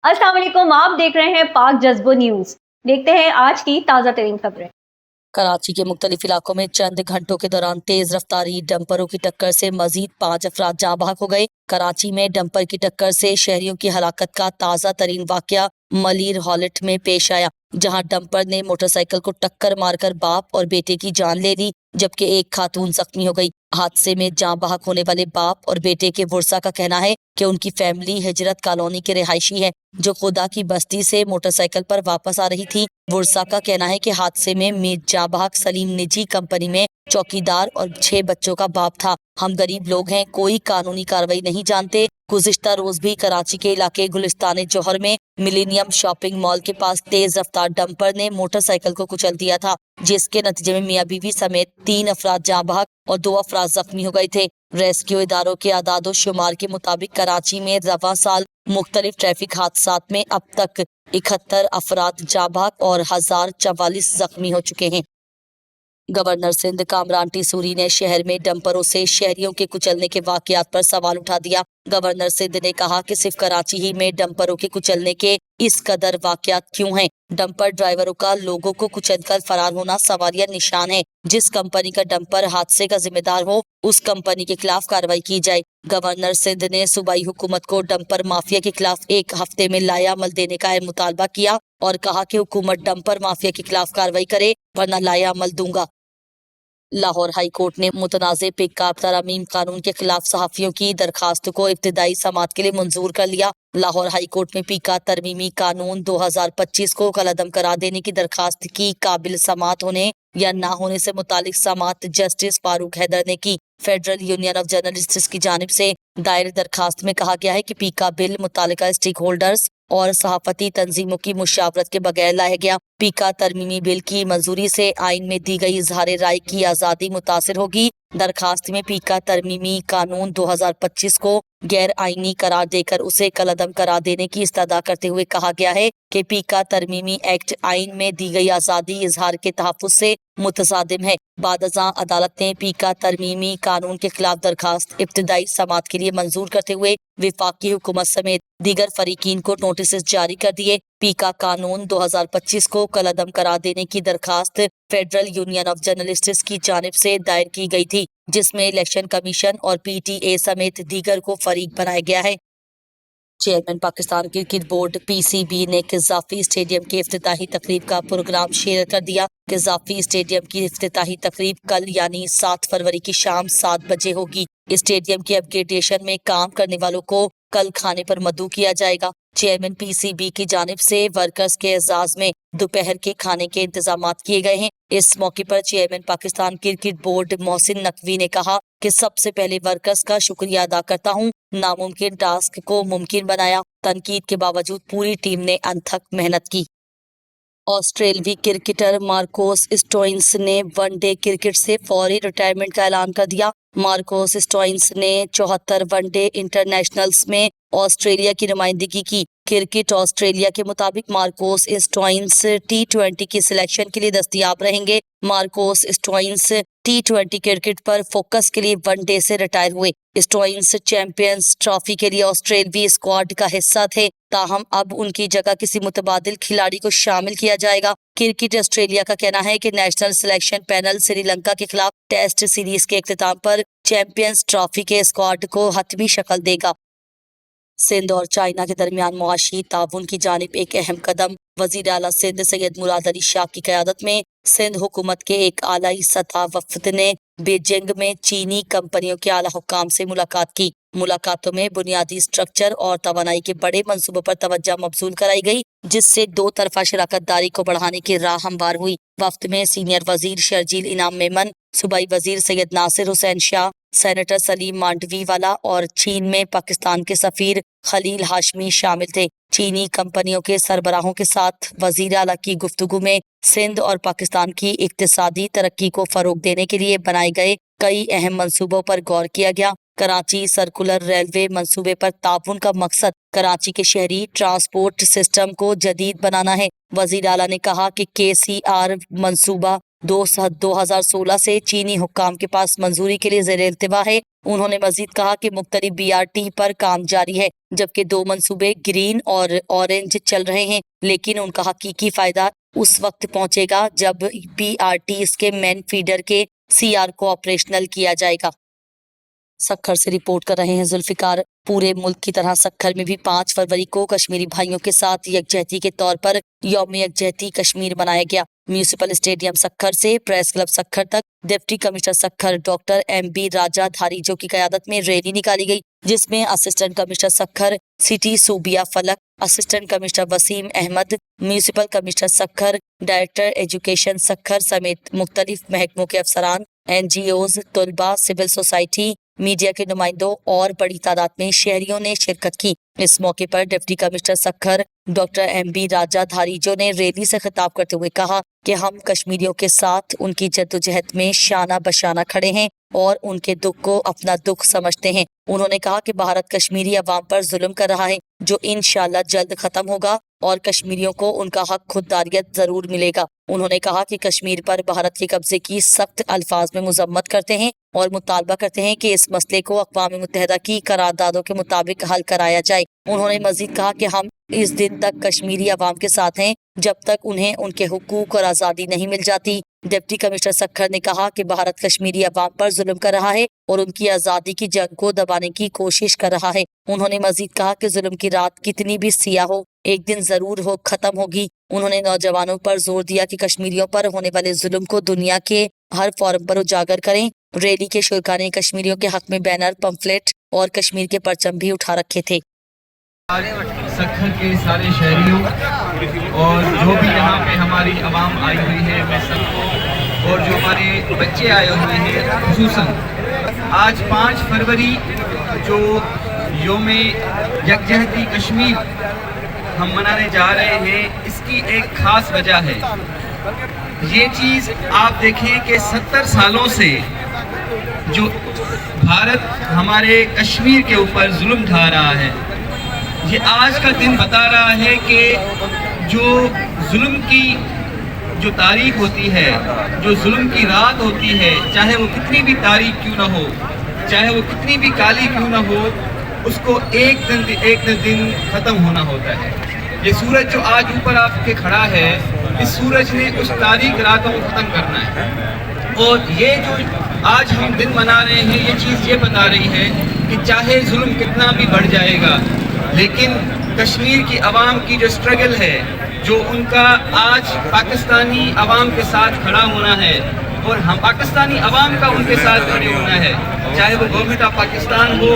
अस्सलाम वालेकुम, आप देख रहे हैं पाक जज्बो न्यूज। देखते हैं आज की ताज़ा तरीन खबरें। कराची के मुख्तलिफ इलाकों में चंद घंटों के दौरान तेज रफ्तारी डंपरों की टक्कर से मजीद 5 अफराद जाँ बहक हो गए। कराची में डंपर की टक्कर से शहरियों की हलाकत का ताज़ा तरीन वाकया मलीर हॉलेट में पेश आया, जहां डंपर ने मोटरसाइकिल को टक्कर मारकर बाप और बेटे की जान ले ली, जबकि एक खातून जख्मी हो गई। हादसे में जाँ बहक होने वाले बाप और बेटे के वर्सा का कहना है कि उनकी फैमिली हिजरत कॉलोनी के रिहायशी है, जो खुदा की बस्ती से मोटरसाइकिल पर वापस आ रही थी। वर्सा का कहना है कि हादसे में मीर जाँ बहक सलीम निजी कंपनी में चौकीदार और 6 बच्चों का बाप था। हम गरीब लोग हैं, कोई कानूनी कार्रवाई नहीं जानते। गुज़िश्ता रोज भी कराची के इलाके गुलिस्तान जौहर में मिलेनियम शॉपिंग मॉल के पास तेज रफ्तार डंपर ने मोटरसाइकिल को कुचल दिया था, जिसके नतीजे में मियाँ बीवी समेत 3 अफराद जाँ बहक और 2 अफराद जख्मी हो गए थे। रेस्क्यू इदारों के आदादो शुमार के मुताबिक कराची में रवा साल मुख्तलिफ ट्रैफिक हादसात में अब तक 71 अफराद जाँ बहक और 1044 जख्मी हो चुके हैं। गवर्नर सिंध कामरान टिसूरी ने शहर में डंपरों से शहरियों के कुचलने के वाकयात पर सवाल उठा दिया। गवर्नर सिंध ने कहा कि सिर्फ कराची ही में डंपरों के कुचलने के इस कदर वाकयात क्यों हैं? डंपर ड्राइवरों का लोगों को कुचलकर फरार होना सवालिया निशान है। जिस कंपनी का डंपर हादसे का जिम्मेदार हो, उस कंपनी के खिलाफ कार्रवाई की जाए। गवर्नर सिंध ने सूबाई हुकूमत को डंपर माफिया के खिलाफ 1 हफ्ते में लायामल देने का मुतालबा किया और कहा कि हुकूमत डंपर माफिया के खिलाफ कार्रवाई करे, वरना लायामल दूंगा। लाहौर हाई कोर्ट ने मुतनाज़ पिकअप तरमीम कानून के खिलाफ सहाफियों की दरखास्त को इब्तिदाई समात के लिए मंजूर कर लिया। लाहौर हाई कोर्ट में पिकअप तरमीमी कानून 2025 को कलअदम करार देने की दरखास्त की काबिल समात होने या ना होने से मुतालिक समात जस्टिस फारूक हैदर ने की। फेडरल यूनियन ऑफ जर्नलिस्ट्स की जानिब से दायर दरखास्त में कहा गया है कि पीका बिल मुतालिका स्टेक होल्डर्स और सहाफती तंजीमों की मुशावरत के बगैर लाया गया। पीका तरमीमी बिल की मंजूरी से आइन में दी गई इजहार राय की आज़ादी मुतासिर होगी। दरखास्त में पीका तरमीमी कानून 2025 को गैर आइनी करार देकर उसे कलअदम करार देने की इस्तदा करते हुए कहा गया है कि पीका तरमीमी एक्ट आइन में दी गई आज़ादी इजहार के तहफ़्फ़ुज़ से मुतसादिम है। बादशाह अदालत ने पीका तरमीमी कानून के खिलाफ दरखास्त इब्तिदाई समात के लिए मंजूर करते हुए विफाकी हुकूमत समेत दीगर फरीकीन को नोटिस जारी कर दिए। पीका कानून 2025 को कलअदम करार देने की दरखास्त फेडरल यूनियन ऑफ जर्नलिस्ट्स की जानिब से दायर की गई थी, जिसमें इलेक्शन कमीशन और PTA समेत दीगर को फरीक बनाया गया है। Chairman Pakistan cricket board PCB ने क़ज़ाफ़ी स्टेडियम के इफ्तिताही तकरीब का प्रोग्राम शेयर कर दिया। क़ज़ाफ़ी स्टेडियम की इफ्तिताही तकरीब कल यानी 7 फरवरी की शाम 7 बजे होगी। स्टेडियम के अपग्रेडेशन में काम करने वालों को कल खाने पर मदऊ किया जाएगा। चेयरमैन PCB की जानिब से वर्कर्स के एजाज में दोपहर के खाने के इंतजाम किए गए हैं। इस मौके पर chairman Pakistan cricket board Mohsin Naqvi ने कहा कि सबसे पहले वर्कर्स का शुक्रिया अदा करता हूं, नामुमकिन टास्क को मुमकिन बनाया। तनकीद के बावजूद पूरी टीम ने अनथक मेहनत की। ऑस्ट्रेलवी क्रिकेटर मार्कोस स्टोइन्स ने वनडे क्रिकेट से फौरी रिटायरमेंट का ऐलान कर दिया। मार्कोस स्टोइन्स ने 74 वनडे इंटरनेशनल्स में ऑस्ट्रेलिया की नुमाइंदगी की। क्रिकेट ऑस्ट्रेलिया के मुताबिक मार्कोस स्टोइन्स T20 की सिलेक्शन के लिए दस्तयाब रहेंगे। मार्कोस स्टोइन्स T20 क्रिकेट पर फोकस के लिए वनडे से रिटायर हुए। स्टोइन्स चैंपियंस ट्रॉफी के लिए ऑस्ट्रेलवी स्क्वाड का हिस्सा थे, ताहम अब उनकी जगह किसी मुतबादिल खिलाड़ी को शामिल किया जाएगा। क्रिकेट ऑस्ट्रेलिया का कहना है कि नेशनल सिलेक्शन पैनल श्रीलंका के खिलाफ टेस्ट सीरीज के इख्तिताम पर चैंपियंस ट्रॉफी के स्क्वाड को हतमी शक्ल देगा। सिंध और चाइना के दरमियान मुआशी ताउन की जानिब एक अहम कदम। वजीर आला सिंध सैयद मुराद अली शाह की क़यादत में सिंध हुकूमत के एक आलाई सतह वफ़द ने बीजिंग में चीनी कंपनियों के आला हुक्काम से मुलाकात की। मुलाकातों में बुनियादी स्ट्रक्चर और तवानाई के बड़े मंसूबों पर तवज्जो मबसूल कराई गई, जिससे 2 तरफा शराकत दारी को बढ़ाने की राह हमवार हुई। वफ्त में सीनियर वजीर शर्जील इनाम मेमन, सूबाई वजीर सैयद नासिर हुसैन शाह, सेनेटर सलीम मांडवी वाला और चीन में पाकिस्तान के सफीर खलील हाशमी शामिल थे। चीनी कंपनियों के सरबराहों के साथ वजीर आला की गुफ्तगू में सिंध और पाकिस्तान की इक्तिसादी तरक्की को फरोग देने के लिए बनाए गए कई अहम मंसूबों पर गौर किया गया। कराची सर्कुलर रेलवे मंसूबे पर ताउन का मकसद कराची के शहरी ट्रांसपोर्ट सिस्टम को जदीद बनाना है। वजीर आला ने कहा कि KCR मंसूबा 2016 से चीनी हुक्काम के पास मंजूरी के लिए ज़ेर इल्तिवा है। उन्होंने मजीद कहा कि मुख्तलिफ BRT पर काम जारी है, जबकि 2 मंसूबे ग्रीन और ऑरेंज चल रहे हैं, लेकिन उनका हकीकी फायदा उस वक्त पहुंचेगा जब BRT इसके मेन फीडर के CR को ऑपरेशनल किया जाएगा। सक्खर से रिपोर्ट कर रहे हैं जुल्फिकार। पूरे मुल्क की तरह सक्खर में भी 5 फरवरी को कश्मीरी भाइयों के साथ यकजहती के तौर पर यौम यकजहती कश्मीर मनाया गया। म्यूनिसिपल स्टेडियम सक्खर से प्रेस क्लब सक्खर तक deputy commissioner Sukkur doctor MB Raja Dharejo की क़यादत में रैली निकाली गई, जिसमें assistant commissioner Sukkur city Subia Falak, assistant commissioner Waseem Ahmed, municipal commissioner Sukkur, director education Sukkur समेत मुख्तलिफ महकमों के अफसरान, NGOs, तलबा, सिविल सोसाइटी, मीडिया के नुमाइंदों और बड़ी तादाद में शहरियों ने शिरकत की। इस मौके पर deputy commissioner Sukkur doctor MB Raja धारीजो ने रैली से खिताब करते हुए कहा कि हम कश्मीरियों के साथ उनकी जद्दोजहद में शाना बशाना खड़े हैं और उनके दुख को अपना दुख समझते हैं। उन्होंने कहा कि भारत कश्मीरी अवाम पर जुल्म कर रहा है, जो इंशाअल्लाह जल्द खत्म होगा और कश्मीरियों को उनका हक खुददारियत जरूर मिलेगा। उन्होंने कहा कि कश्मीर पर भारत के कब्जे की सख्त अल्फाज में मुजम्मत करते हैं और मुतालबा करते हैं कि इस मसले को अक़वाम मुत्तहिदा की करारदादों के मुताबिक हल कराया जाए। उन्होंने मजीद कहा कि हम इस दिन तक कश्मीरी अवाम के साथ हैं जब तक उन्हें उनके हुकूक और आज़ादी नहीं मिल जाती। डिप्टी कमिश्नर सक्खर ने कहा कि भारत कश्मीरी अवाम पर जुल्म कर रहा है और उनकी आज़ादी की जंग को दबाने की कोशिश कर रहा है। उन्होंने मजीद कहा कि जुल्म की रात कितनी भी सियाह हो, एक दिन जरूर हो खत्म होगी। उन्होंने नौजवानों पर जोर दिया कि कश्मीरियों पर होने वाले जुल्म को दुनिया के हर फोरम पर उजागर करें। रैली के शुरका ने कश्मीरियों के हक में बैनर, पंफलेट और कश्मीर के परचम भी उठा रखे थे। सक्खर के सारे शहरियों और जो भी यहाँ पे हमारी आवाम आई हुई है, मैं सबको, और जो हमारे बच्चे आए हुए हैं, खुसूसन आज 5 फरवरी जो योम यकजहती कश्मीर हम मनाने जा रहे हैं, इसकी एक ख़ास वजह है। ये चीज़ आप देखें कि 70 सालों से जो भारत हमारे कश्मीर के ऊपर जुल्म ढा रहा है, ये आज का दिन बता रहा है कि जो जुल्म की जो तारीख होती है, जो जुल्म की रात होती है, चाहे वो कितनी भी तारीख क्यों ना हो, चाहे वो कितनी भी काली क्यों ना हो, उसको एक दिन ख़त्म होना होता है। ये सूरज जो आज ऊपर आपके खड़ा है, इस सूरज ने उस तारीख रातों को ख़त्म करना है। और ये जो आज हम दिन मना रहे हैं, ये चीज़ ये बता रही है कि चाहे जुल्म कितना भी बढ़ जाएगा, लेकिन कश्मीर की आवाम की जो स्ट्रगल है, जो उनका आज पाकिस्तानी आवाम के साथ खड़ा होना है और हम पाकिस्तानी आवाम का उनके साथ खड़े होना है, चाहे वो गवर्नमेंट ऑफ पाकिस्तान हो,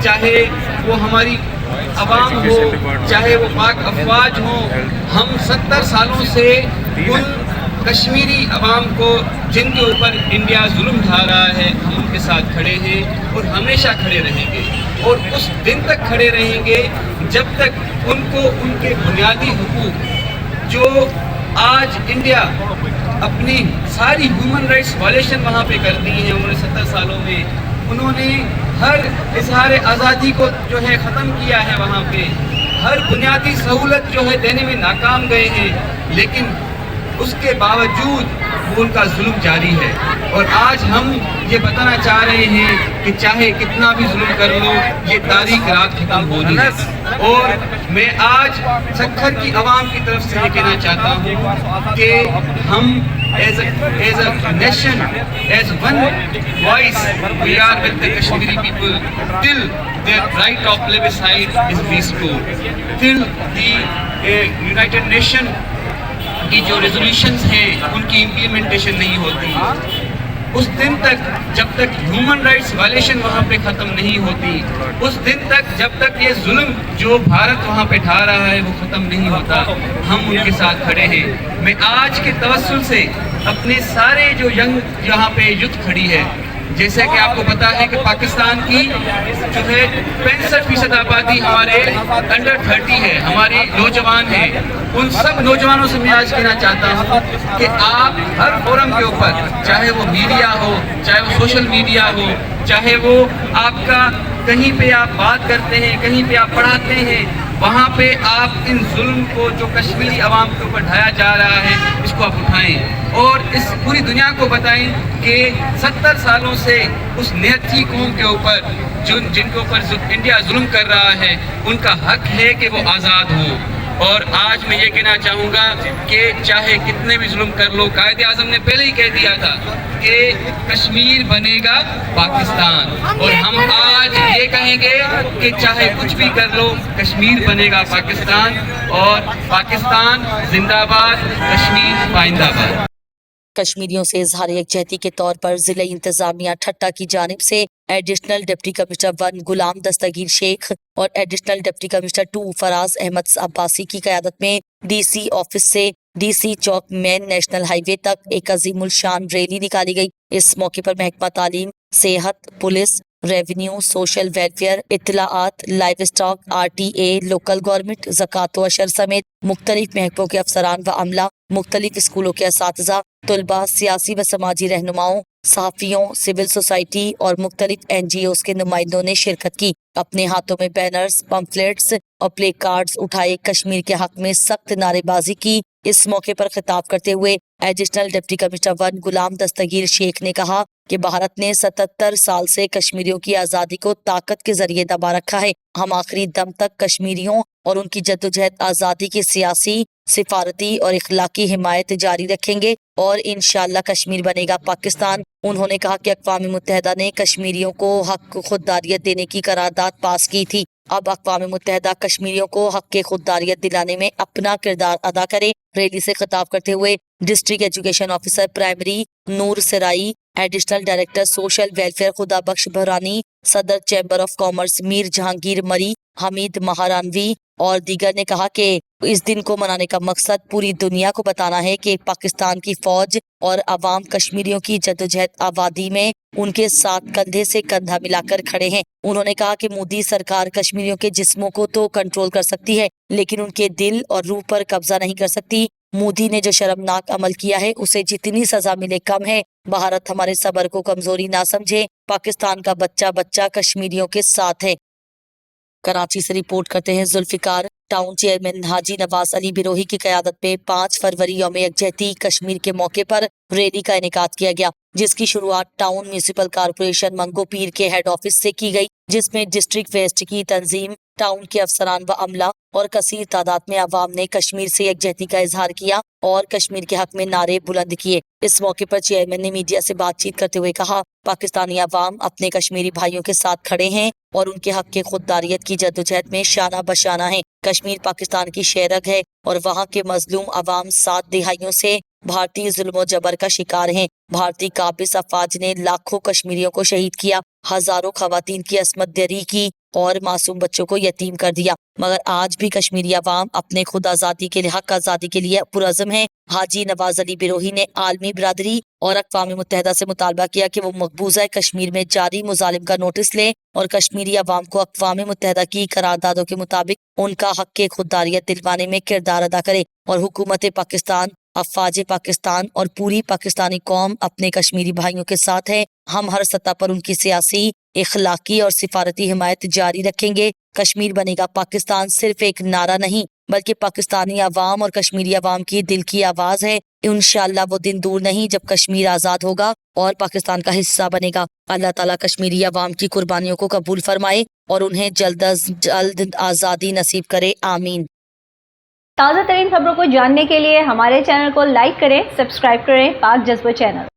चाहे वो हमारी आवाम हो, चाहे वो पाक अफवाज हो, हम 70 सालों से उन कश्मीरी आवाम को जिनके ऊपर इंडिया जुल्म ढा रहा है, हम उनके साथ खड़े हैं और हमेशा खड़े रहेंगे और उस दिन तक खड़े रहेंगे जब तक उनको उनके बुनियादी हुकूक जो आज इंडिया अपनी सारी ह्यूमन राइट्स वायलेशन वहाँ पे कर दी हैं उन्होंने 70 सालों में। उन्होंने हर इजहार आज़ादी को जो है ख़त्म किया है, वहाँ पे हर बुनियादी सहूलत जो है देने में नाकाम गए हैं, लेकिन उसके बावजूद वो उनका जुल्म जारी है। और आज हम ये बताना चाह रहे हैं कि चाहे कितना भी जुल्म कर लो, ये तारीख रात खत्म होनी है। और मैं आज सक्खर की आवाम की तरफ से ये कहना चाहता हूँ कि हम as a nation, as one voice, we are with the Kashmiri people till their right of plebiscite is restored, till the United Nation की जो रेजोल्यूशंस हैं उनकी इम्प्लीमेंटेशन नहीं होती, उस दिन तक जब तक ह्यूमन राइट्स वायलेशन वहाँ पे ख़त्म नहीं होती, उस दिन तक जब तक ये जुल्म जो भारत वहाँ पे ढा रहा है वो ख़त्म नहीं होता, हम उनके साथ खड़े हैं। मैं आज के तवस्सुल से अपने सारे जो यंग यहाँ पे यूथ खड़ी है, जैसे कि आपको पता है कि पाकिस्तान की जो है 65% आबादी हमारे अंडर 30 है, हमारी नौजवान है। उन सब नौजवानों से मैं आज कहना चाहता हूँ कि आप हर फोरम के ऊपर, चाहे वो मीडिया हो, चाहे वो सोशल मीडिया हो, चाहे वो आपका कहीं पे आप बात करते हैं, कहीं पे आप पढ़ाते हैं, वहाँ पे आप इन जुल्म को जो कश्मीरी अवाम के ऊपर ढाया जा रहा है इसको आप उठाएं और इस पूरी दुनिया को बताएं कि 70 सालों से उस निहत्थी कौम के ऊपर जिनके ऊपर इंडिया जुल्म कर रहा है उनका हक है कि वो आज़ाद हों। और आज मैं ये कहना चाहूँगा कि चाहे कितने भी जुल्म कर लो, कायदे आज़म ने पहले ही कह दिया था कि कश्मीर बनेगा पाकिस्तान, और हम आज ये कहेंगे कि चाहे कुछ भी कर लो कश्मीर बनेगा पाकिस्तान, और पाकिस्तान जिंदाबाद, कश्मीर पाइंदाबाद। कश्मीरियों से इजहार यकजहती के तौर पर जिला इंतजामिया ठट्टा की जानिब से additional deputy commissioner 1 Ghulam Dastagir Sheikh और additional deputy commissioner 2 Faraz Ahmed Abbasi की क़यादत में DC ऑफिस से DC चौक मेन नेशनल हाईवे तक एक अजीमुल शान रैली निकाली गई। इस मौके पर महकमा तालीम, सेहत, पुलिस, रेवेन्यू, सोशल वेलफेयर, इत्तलाआत, livestock, RTA, local government, ज़कात व अशर समेत मुख्तलिफ महकमों के अफसरान व अमला, मुख्तलिफ स्कूलों के असातिज़ा, तलबा, सियासी व समाजी रहनुमाओं, सहाफ़ियों, सिविल सोसाइटी और मुख्तलिफ NGOs के नुमाइंदों ने शिरकत की। अपने हाथों में बैनर्स, पम्फलेट्स और प्ले कार्ड्स उठाए कश्मीर के हक में सख्त नारेबाजी की। इस मौके पर खिताब करते हुए additional deputy commissioner 1 Ghulam Dastagir Sheikh ने कहा कि भारत ने 77 साल से कश्मीरियों की आज़ादी को ताकत के जरिए दबा रखा है। हम आखिरी दम तक कश्मीरियों और उनकी जद्दोजहद आज़ादी की सियासी, सिफारती और इखलाकी हिमायत जारी रखेंगे और इंशाअल्लाह कश्मीर बनेगा पाकिस्तान। उन्होंने कहा कि अक़वाम मुत्तहिदा ने कश्मीरियों को हक खुददारियत देने की करारदाद पास की थी। अब अक़वाम मुत्तहिदा कश्मीरियों को हक खुददारियत दिलाने में अपना किरदार अदा करे। रैली से खिताब करते हुए डिस्ट्रिक्ट एजुकेशन ऑफिसर प्राइमरी नूर सराई, एडिशनल डायरेक्टर सोशल वेलफेयर खुदा बख्श बहरानी, सदर chamber of commerce Mir Jahangir मरी, हमीद महारानवी और दीगर ने कहा कि इस दिन को मनाने का मकसद पूरी दुनिया को बताना है कि पाकिस्तान की फौज और अवाम कश्मीरियों की जद्दोजहद आबादी में उनके साथ कंधे से कंधा मिलाकर खड़े हैं। उन्होंने कहा कि मोदी सरकार कश्मीरियों के जिस्मों को तो कंट्रोल कर सकती है लेकिन उनके दिल और रूह पर कब्जा नहीं कर सकती। मोदी ने जो शर्मनाक अमल किया है उसे जितनी सजा मिले कम है। भारत हमारे सब्र को कमजोरी ना समझे। पाकिस्तान का बच्चा बच्चा कश्मीरियों के साथ है। कराची से रिपोर्ट करते हैं जुल्फिकार। टाउन चेयरमैन हाजी नवाज अली बिरोही की क़यादत में 5 फरवरी यौम यकजहती कश्मीर के मौके पर रैली का इनेकाद किया गया, जिसकी शुरुआत टाउन म्यूनिसिपल कॉरपोरेशन मंगो पीर के हेड ऑफिस से की गई, जिसमें डिस्ट्रिक्ट वेस्ट की तंजीम, टाउन के अफसरान व अमला और कसीर तादाद में अवाम ने कश्मीर से यकजहती का इजहार किया और कश्मीर के हक में नारे बुलंद किए। इस मौके पर चेयरमैन ने मीडिया से बातचीत करते हुए कहा, पाकिस्तानी अवाम अपने कश्मीरी भाइयों के साथ खड़े हैं और उनके हक के खुददारियत की जद्दोजहद में शाना बशाना है। कश्मीर पाकिस्तान की शेरग है और वहाँ के मजलूम अवाम 7 दिहाइयों से भारतीय जुल्म जबर का शिकार हैं। भारतीय काबिज अफवाज ने लाखों कश्मीरियों को शहीद किया, हजारों खवातीन की असमत दरी की और मासूम बच्चों को यतीम कर दिया, मगर आज भी कश्मीरी अवाम अपने खुद आज़ादी के लिए हक आज़ादी के लिए पुरअज़म है। हाजी नवाज अली बिरोही ने आलमी बरादरी और अक़वाम मुत्तहिदा से मुतालबा किया कि वो मकबूजा कश्मीर में जारी मुजालिम का नोटिस ले और कश्मीरी अवाम को अक़वाम मुत्तहिदा की करारदादों के मुताबिक उनका हक के खुददारियत दिलवाने में किरदार अदा करे और हुकूमत पाकिस्तान, अफवाज पाकिस्तान और पूरी पाकिस्तानी कौम अपने कश्मीरी भाइयों के साथ है। हम हर सतह पर उनकी सियासी, इखलाकी और सिफारती हिमायत जारी रखेंगे। कश्मीर बनेगा पाकिस्तान सिर्फ एक नारा नहीं बल्कि पाकिस्तानी अवाम और कश्मीरी अवाम की दिल की आवाज़ है। इंशाअल्लाह वो दिन दूर नहीं जब कश्मीर आज़ाद होगा और पाकिस्तान का हिस्सा बनेगा। अल्लाह ताला कश्मीरी अवाम की कुर्बानियों को कबूल फरमाए और उन्हें जल्द अज जल्द आज़ादी नसीब करे। आमीन। ताज़ा तरीन खबरों को जानने के लिए हमारे चैनल को लाइक करें, सब्सक्राइब करें पाक जज्बा चैनल।